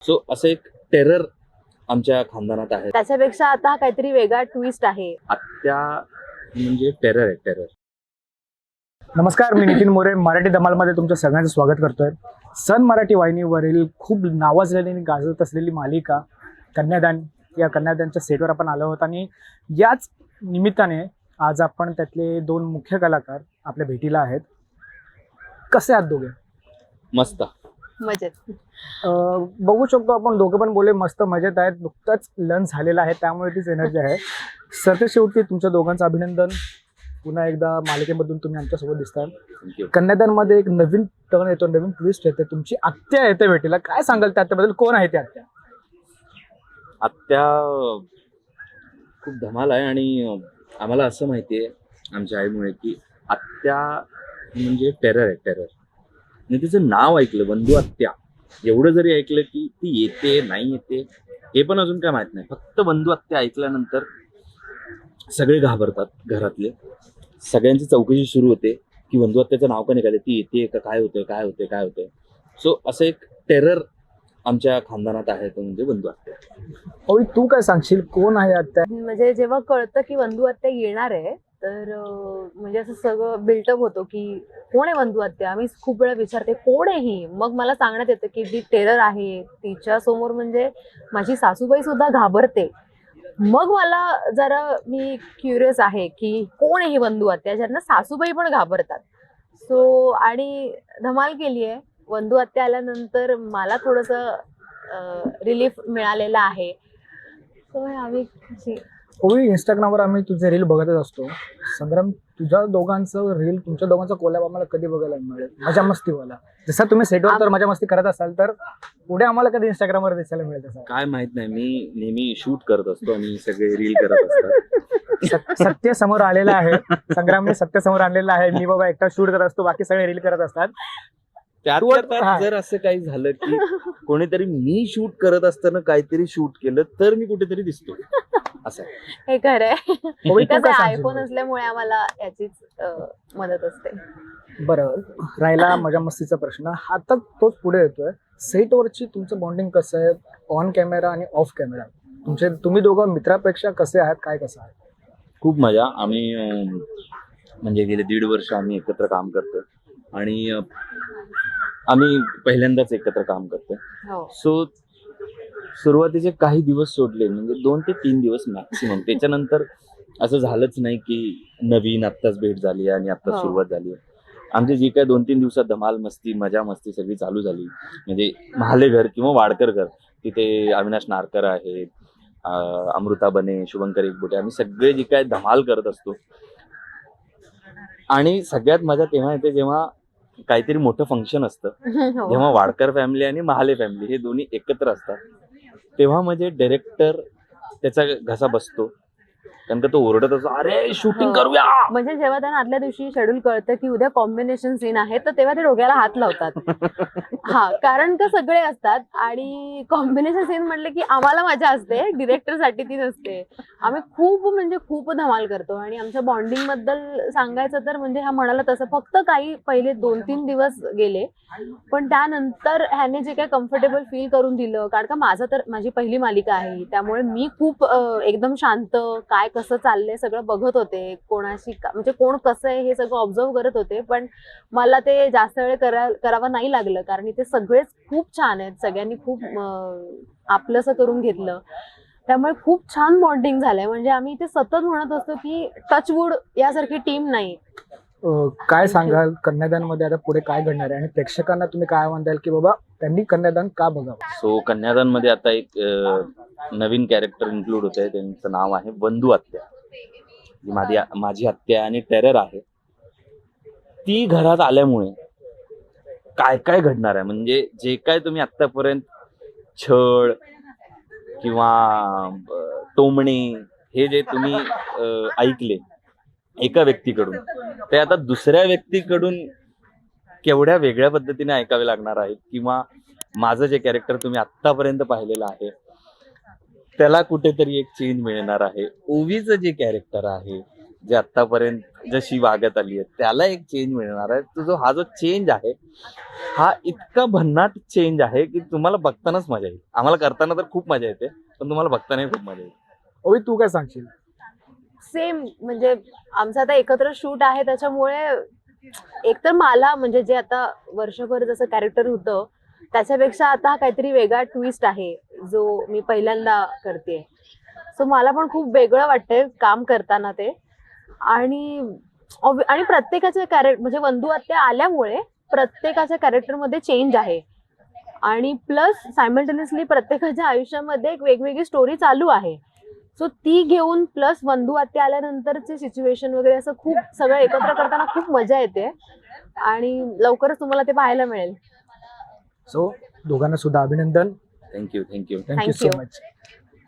So असं एक terror आमच्या खानदानात आहे. त्याच्यापेक्षा आता काहीतरी वेगळा ट्विस्ट आहे. आत्या म्हणजे टेरर आहे, टेरर. नमस्कार, मी नितीन मोरे मराठी धमालमध्ये तुमचं सगळ्यांचं स्वागत करतोय. सन मराठी वाहिनीवरील खूप नावाजलेली आणि गाजत असलेली मालिका कन्यादान, या कन्यादानच्या सेटवर आपण आलो आहोत आणि याच निमित्ताने आज आपण त्यातले दोन मुख्य कलाकार आपल्या भेटीला आहेत. कसे आहात दोघे? मस्त. मजेत. बघू शकतो आपण दोघे पण बोले मस्त मजेत आहेत. नुकताच लंच झालेला आहे त्यामुळे तीच एनर्जी आहे. सर, शेवटी तुमच्या दोघांचं अभिनंदन. पुन्हा एकदा मालिकेमधून तुम्ही आमच्यासोबत दिसताय. थँक्यू. कन्यादानमध्ये एक नवीन टर्न येतो, नवीन ट्विस्ट येते. तुमची आत्या येते भेटीला. काय सांगाल त्या आत्याबद्दल? कोण आहे ती आत्या? आत्या खूप धमाल आहे आणि आम्हाला असं माहिती आहे आमच्या आईमुळे की आत्या म्हणजे टेरर आहे, टेरर. आणि तिचं नाव ऐकलं, बंधू आत्या, एवढं जरी ऐकलं की ती येते नाही येते हे पण अजून काय माहित नाही. फक्त बंधू आत्या ऐकल्यानंतर सगळे घाबरतात घरातले. सगळ्यांची चौकशी सुरू होते की बंधू आत्याचं नाव का निघाले, ती येते का, काय होतंय काय होतंय काय होतंय. सो असं एक टेरर आमच्या खानदानात आहे, तो म्हणजे बंधू आत्या. ओवी, तू काय सांगशील? कोण आहे आत्या? म्हणजे जेव्हा कळतं की बंधू आत्या येणार आहे तर म्हणजे असं सगळं बिल्टअप होतो की कोण आहे बंधू आत्या. आम्ही खूप वेळा विचारते कोण आहे ही. मग मला सांगण्यात येतं की ती टेरर आहे. तिच्या समोर म्हणजे माझी सासूबाई सुद्धा घाबरते. मग मला जरा मी क्युरियस आहे की कोण आहे ही बंधू आत्या, ज्यांना सासूबाई पण घाबरतात. सो आणि धमाल केली आहे. बंधू आत्या आल्यानंतर मला थोडंसं रिलीफ मिळालेलं आहे. सो आम्ही ओवी, इंस्टाग्रामवर आम्ही तुझे रील बघतच असतो. संग्राम, तुझ्या दोघांचं रील, तुमच्या दोघांचा कोलॅब आम्हाला कधी बघायला मिळेल? मजा मस्तीवाला. जसं तुम्ही सेटवर तर मजा मस्ती करत असाल, तर पुढे आम्हाला कधी इंस्टाग्रामवर दिसायला मिळेल तसं? काय माहित नाही, मी नेहमी शूट करत असतो आणि सगळे रील करत असतात. सत्य समोर आलेलं आहे. संग्रामने सत्य समोर आणलेलं आहे. मी बाबा एकटा शूट करत असतो, बाकी सगळे रील करत असतात. त्यात जर असं काही झालं की कोणीतरी मी शूट करत असताना काहीतरी शूट केलं तर मी कुठेतरी दिसतो. असं हे खरं आहे. ओवी, तू काय सांगशील? आयफोन असल्यामुळे आम्हाला याचीच मदत असते. बरं, राहिला मजा मस्तीचा प्रश्न. आता तोच पुढे येतोय. सेटवरची तुमचं बॉन्डिंग कसं आहे, ऑन कॅमेरा आणि ऑफ कॅमेरा? तुम्ही दोघं मित्रापेक्षा कसे आहात, काय कसं आहे? खूप मजा. आम्ही म्हणजे गेले 1.5 वर्ष आम्ही एकत्र काम करतो आणि आम्ही पहिल्यांदाच एकत्र काम करतो. हो. सो सुरुवातीचे काही दिवस सोडले, म्हणजे 2 ते 3 दिवस मॅक्सिमम. त्याच्यानंतर असं झालंच नाही की नवीन आत्ताच भेट झाली आणि आत्ताच हो. सुरुवात झाली. आमची जी काय 2-3 दिवसात धमाल मस्ती, मजा मस्ती सगळी चालू झाली. म्हणजे महाले घर किंवा वाडकर घर, तिथे अविनाश नारकर आहेत, अमृता बने, शुभंकर एकबोटे, आम्ही सगळे जी काय धमाल करत असतो. आणि सगळ्यात मजा तेव्हा येते जेव्हा काहीतरी मोठं फंक्शन असतं, हो. जेव्हा वाडकर फॅमिली आणि महाले फॅमिली हे दोन्ही एकत्र असतात, तेव्हा म्हणजे डायरेक्टर त्याचा घसा बसतो, कारण का तो ओरडत असतो, अरे शूटिंग करूया. म्हणजे जेव्हा त्यांना आदल्या दिवशी शेड्यूल कळतं की उद्या कॉम्बिनेशन सीन आहे, तर तेव्हा ते डोक्याला हात लावतात. हा, कारण का सगळे असतात आणि कॉम्बिनेशन सीन म्हटलं की आम्हाला मजा असते, डिरेक्टर साठी ती नसते. आम्ही खूप धमाल करतो आणि आमच्या बॉन्डिंग बद्दल सांगायचं तर म्हणजे हा म्हणाला तसं फक्त काही पहिले 2-3 दिवस गेले, पण त्यानंतर ह्याने जे काही कम्फर्टेबल फील करून दिलं. कारण का माझी पहिली मालिका आहे, त्यामुळे मी खूप एकदम शांत, काय कसं चाललंय सगळं बघत होते, कोणाशी म्हणजे कोण कसं आहे हे सगळं ऑब्झर्व करत होते. पण मला ते जास्त वेळ करावं नाही लागलं, कारण इथे सगळेच खूप छान आहेत. सगळ्यांनी खूप आपलंसं करून घेतलं, त्यामुळे खूप छान बॉन्डिंग झालंय. म्हणजे आम्ही इथे सतत म्हणत असतो की टचवूड यासारखी टीम नाही. काय सांगाल कन्यादानमध्ये आता पुढे काय घडणार आहे आणि प्रेक्षकांना तुम्ही काय म्हणताल की बाबा त्यांनी कन्यादान का बघावं? सो कन्यादान मध्ये आता एक नवीन कॅरेक्टर इन्क्लूड होत आहे, त्यांचं नाव आहे बंधू आत्या. जी माझी आत्या आणि टेरर आहे. ती घरात आल्यामुळे काय काय घडणार आहे, म्हणजे जे काय तुम्ही आतापर्यंत छळ किंवा टोमणे हे जे तुम्ही ऐकले एका व्यक्तीकडून, ते आता दुसऱ्या व्यक्तीकडून केवढ्या वेगळ्या पद्धतीने ऐकावे लागणार आहेत. किंवा माझं जे कॅरेक्टर तुम्ही आत्तापर्यंत पाहिलेलं आहे त्याला कुठेतरी एक चेंज मिळणार आहे. ओवीचं जे कॅरेक्टर आहे जे आतापर्यंत जशी वागत आली आहे त्याला एक चेंज मिळणार आहे. तो हा जो चेंज आहे हा इतका भन्नाट चेंज आहे की तुम्हाला बघतानाच मजा येईल. आम्हाला करताना तर खूप मजा येते, पण तुम्हाला बघतानाही खूप मजा येईल. ओवी, तू काय सांगशील? सेम, म्हणजे आमचं आता एकत्र शूट आहे त्याच्यामुळे एकतर मला म्हणजे जे आता वर्षभर जसं कॅरेक्टर होतं त्याच्यापेक्षा आता हा काहीतरी वेगळा ट्विस्ट आहे जो मी पहिल्यांदा करते. सो मला पण खूप वेगळं वाटतंय काम करताना ते. आणि आणि प्रत्येकाचे कॅरेक्टर म्हणजे वंदू आत्या आल्यामुळे प्रत्येकाच्या कॅरेक्टरमध्ये चेंज आहे. आणि प्लस सायमल्टेनियसली प्रत्येकाच्या आयुष्यामध्ये एक वेगवेगळी स्टोरी चालू आहे. सो ती घेऊन प्लस वंदू आत्या आल्यानंतरचे सिच्युएशन वगैरे असं खूप सगळं एकत्र करताना खूप मजा येते आणि लवकरच तुम्हाला ते पाहायला मिळेल. सो दोघांना सुद्धा अभिनंदन. Thank you. Thank you Thank so you. Much.